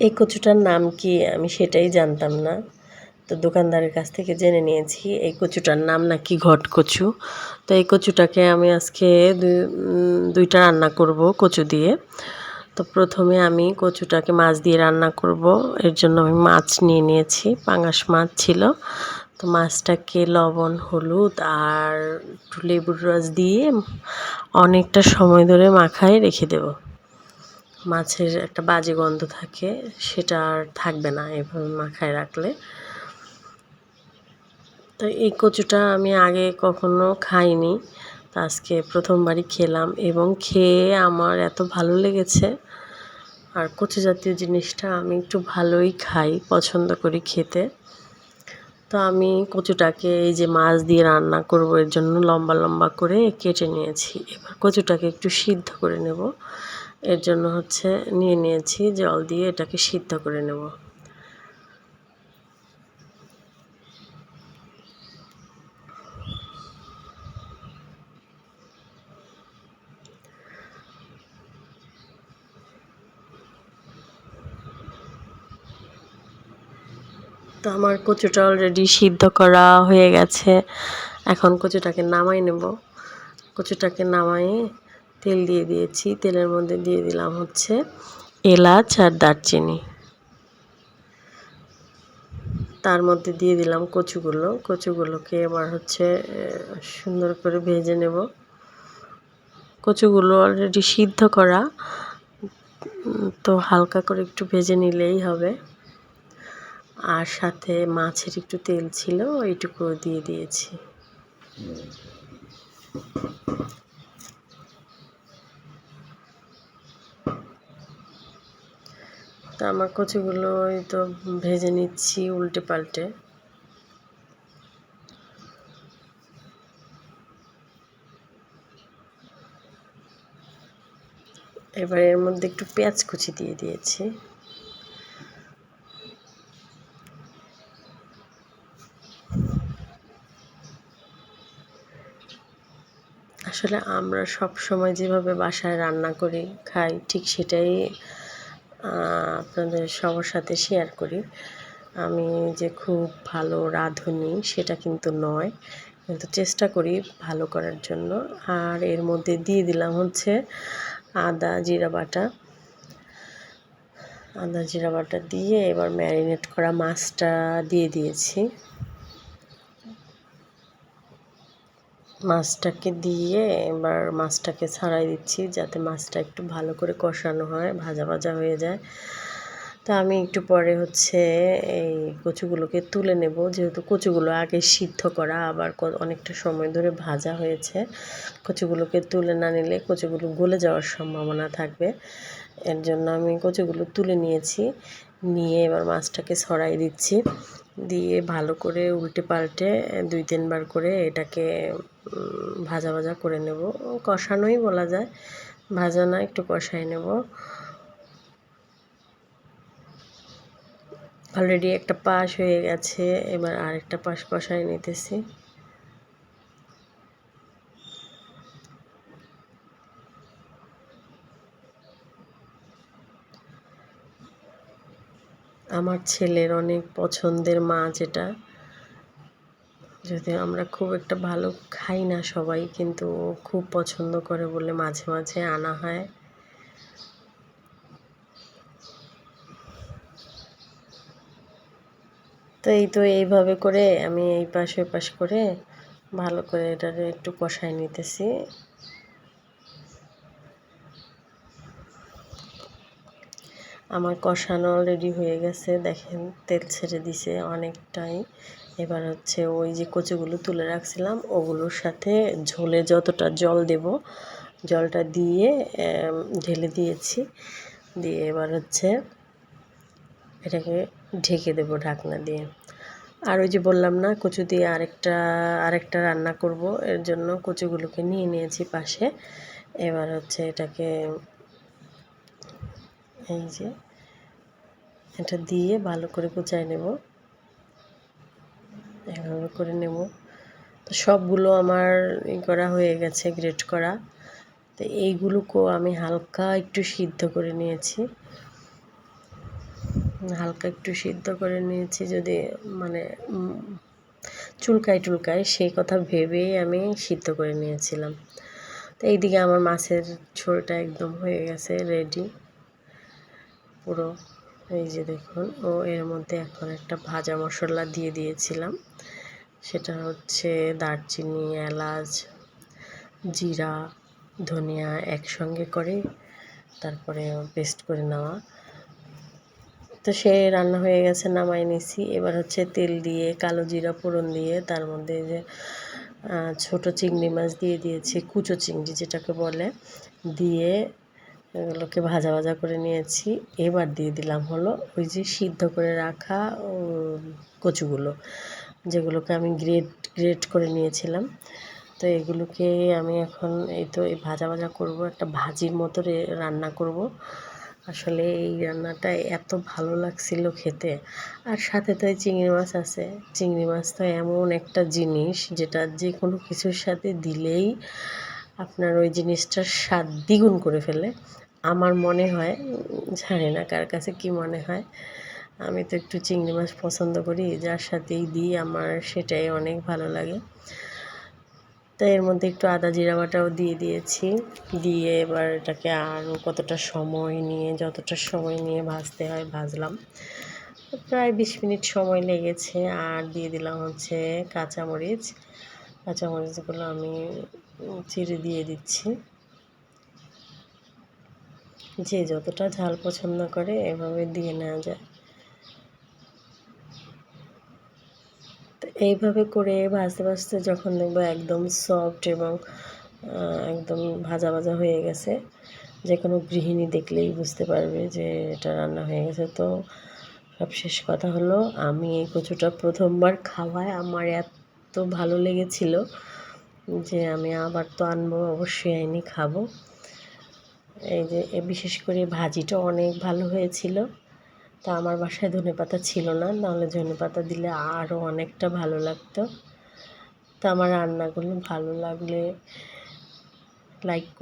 এই কচুটার নাম কি আমি সেটাই জানতাম না। তো দোকানদারের কাছ থেকে জেনে নিয়েছি এই কচুটার নাম নাকি ঘট কচু। তো এই কচুটাকে আমি আজকে দুইটা রান্না করব কচু দিয়ে। তো প্রথমে আমি কচুটাকে মাছ দিয়ে রান্না করব। এর জন্য আমি মাছ নিয়ে নিয়েছি, পাঙাশ মাছ ছিল। তো মাছটাকে লবণ, হলুদ আর একটু লেবুর রস দিয়ে অনেকটা সময় ধরে মাখায় রেখে দেব। মাছের একটা বাজে গন্ধ থাকে, সেটা আর থাকবে না এভাবে মাখায় রাখলে। তো এই কচুটা আমি আগে কখনো খাইনি, তো আজকে প্রথমবারই খেলাম এবং খেয়ে আমার এত ভালো লেগেছে। আর কচু জাতীয় জিনিসটা আমি একটু ভালোই খাই, পছন্দ করি খেতে। তো আমি কচুটাকে এই যে মাছ দিয়ে রান্না করব এর জন্য লম্বা লম্বা করে কেটে নিয়েছি। এবার কচুটাকে একটু সিদ্ধ করে নেব। এর জন্য নিয়ে নিয়েছি জল দিয়ে এটাকে সিদ্ধ করে নেব। তো আমার কচুটা অলরেডি সিদ্ধ করা হয়ে গেছে। এখন কচুটাকে নামাই নেব। কচুটাকে নামাই তেল দিয়ে দিয়েছি। তেলের মধ্যে দিয়ে দিলাম এলাচ আর দারচিনি। তার মধ্যে দিয়ে দিলাম কচুগুলোকে এবার সুন্দর করে ভেজে নেব। কচুগুলো অলরেডি সিদ্ধ করা, তো হালকা করে একটু ভেজে নিলেই হবে। আর সাথে মাছের একটু তেল ছিল, এইটুকু দিয়ে দিয়েছি। তো আমার কচুগুলো এই তো ভেজে নিচ্ছি উল্টে পাল্টে। এবার এর মধ্যে একটু পেঁয়াজ কুচি দিয়ে দিয়েছি। আসলে আমরা সব সময় যেভাবে বাসায় রান্না করি খাই, ঠিক সেটাই আপনাদের সবার সাথে শেয়ার করি। আমি যে খুব ভালো রাঁধুনি সেটা কিন্তু নয়, কিন্তু চেষ্টা করি ভালো করার জন্য। আর এর মধ্যে দিয়ে দিলাম আদা জিরা বাটা দিয়ে এবার ম্যারিনেট করা মাছটা দিয়ে দিয়েছি। মাছটাকে দিয়ে এবার মাছটাকে ছাড়াই দিচ্ছি, যাতে মাছটা একটু ভালো করে কষানো হয়, ভাজা ভাজা হয়ে যায়। তা আমি একটু পরে এই কচুগুলোকে তুলে নেব, যেহেতু কচুগুলো আগে সিদ্ধ করা, আবার অনেকটা সময় ধরে ভাজা হয়েছে। কচুগুলোকে তুলে না নিলে কচুগুলো গলে যাওয়ার সম্ভাবনা থাকবে। এর জন্য আমি কচুগুলো তুলে নিয়েছি। নিয়ে এবার মাছটাকে ছড়াই দিচ্ছি, দিয়ে ভালো করে উল্টে পাল্টে 2-3 বার করে এটাকে ভাজা ভাজা করে নেব। কষানোই বলা যায়, ভাজা না, একটু কষাই নেব। অলরেডি একটা পাশ হয়ে গেছে, এবার আরেকটা পাশ কষাই নিতেছি। আমার ছেলের অনেক পছন্দের মাছ এটা, যদিও আমরা খুব একটা ভালো খাই না সবাই, কিন্তু ও খুব পছন্দ করে বলে মাঝে মাঝে আনা হয়। তো এইভাবে করে আমি এই পাশ ওই পাশ করে ভালো করে এটাকে একটু কষাই নিতেছি। আমার কষানো অলরেডি হয়ে গেছে, দেখেন তেল ছেড়ে দিছে অনেকটাই। এবার ওই যে কচুগুলো তুলে রাখছিলাম ওগুলোর সাথে ঝোলে যতটা জল দেব, জলটা দিয়ে ঢেলে দিয়েছি। দিয়ে এবার এটাকে ঢেকে দেব ঢাকনা দিয়ে। আর ওই যে বললাম না, কচু দিয়ে আরেকটা রান্না করব, এর জন্য কচুগুলোকে নিয়ে নিয়েছি পাশে। এবার এটাকে এই যে এটা দিয়ে ভালো করে কুচাই নেব, এভাবে করে নেব। তো সবগুলো আমার করা হয়ে গেছে, গ্রেট করা। তো এইগুলোকেও আমি হালকা একটু সিদ্ধ করে নিয়েছি। হালকা একটু সিদ্ধ করে নিয়েছি, যদি মানে চুলকায় সেই কথা ভেবেই আমি সিদ্ধ করে নিয়েছিলাম। তো এইদিকে আমার মাছের ঝোলটা একদম হয়ে গেছে, রেডি পুরো। এই যে দেখুন, এর মধ্যে এখন একটা ভাজা মশলা দিয়ে দিয়েছিলাম, সেটা হচ্ছে দারচিনি, এলাচ, জিরা, ধনিয়া একসঙ্গে করে তারপরে পেস্ট করে নেওয়া। তো সে রান্না হয়ে গেছে, নামাই নিছি। এবার হচ্ছে তেল দিয়ে কালো জিরা ফোড়ন দিয়ে তার মধ্যে যে ছোট চিংড়ি মাছ দিয়ে দিয়েছি, কুচো চিংড়ি যেটাকে বলে, দিয়ে এগুলোকে ভাজা ভাজা করে নিয়েছি। এবার দিয়ে দিলাম হলো ওই যে সিদ্ধ করে রাখা কচুগুলো, যেগুলোকে আমি গ্রেট করে নিয়েছিলাম। তো এগুলোকে আমি এখন এই ভাজা ভাজা করব, একটা ভাজির মতো রান্না করব। আসলে এই রান্নাটা এত ভালো লাগছিল খেতে। আর সাথে তো এই চিংড়ি মাছ আছে। চিংড়ি মাছ তো এমন একটা জিনিস যেটা যে কোনো কিছুর সাথে দিলেই আপনার ওই জিনিসটার স্বাদ দ্বিগুণ করে ফেলে। আমার মনে হয়, জানি না কার কাছে কি মনে হয়, আমি তো একটু চিংড়ি মাছ পছন্দ করি, যার সাথেই দিই আমার সেটাই অনেক ভালো লাগে। তো এর মধ্যে একটু আদা জিরা বাটাও দিয়ে দিয়েছি, দিয়ে এবার এটাকে আরও যতটা সময় নিয়ে ভাজতে হয় ভাজলাম। প্রায় 20 মিনিট সময় লেগেছে। আর দিয়ে দিলাম হচ্ছে কাঁচামরিচগুলো আমি চিড়ে দিয়ে দিচ্ছি। যে যতটা ঝাল পছন্দ করে এভাবে দিয়ে নেওয়া যায়। তো এইভাবে করে ভাজতে ভাজতে যখন দেখবো একদম সফট এবং একদম ভাজা ভাজা হয়ে গেছে, যে কোনো গৃহিণী দেখলেই বুঝতে পারবে যে এটা রান্না হয়ে গেছে। তো সবশেষ কথা হলো, আমি এই কচুটা প্রথমবার খাওয়ায় আমার এত ভালো লেগেছিল যে আমি আবার তো আনবো, অবশ্যই এনে খাবো। এই যে বিশেষ করে ভাজিটা অনেক ভালো হয়েছিল। তা আমার বাসায় ধনেপাতা ছিল না, নাহলে ধনেপাতা দিলে আরও অনেকটা ভালো লাগতো। তো আমার রান্নাগুলো ভালো লাগলে লাইক করুন।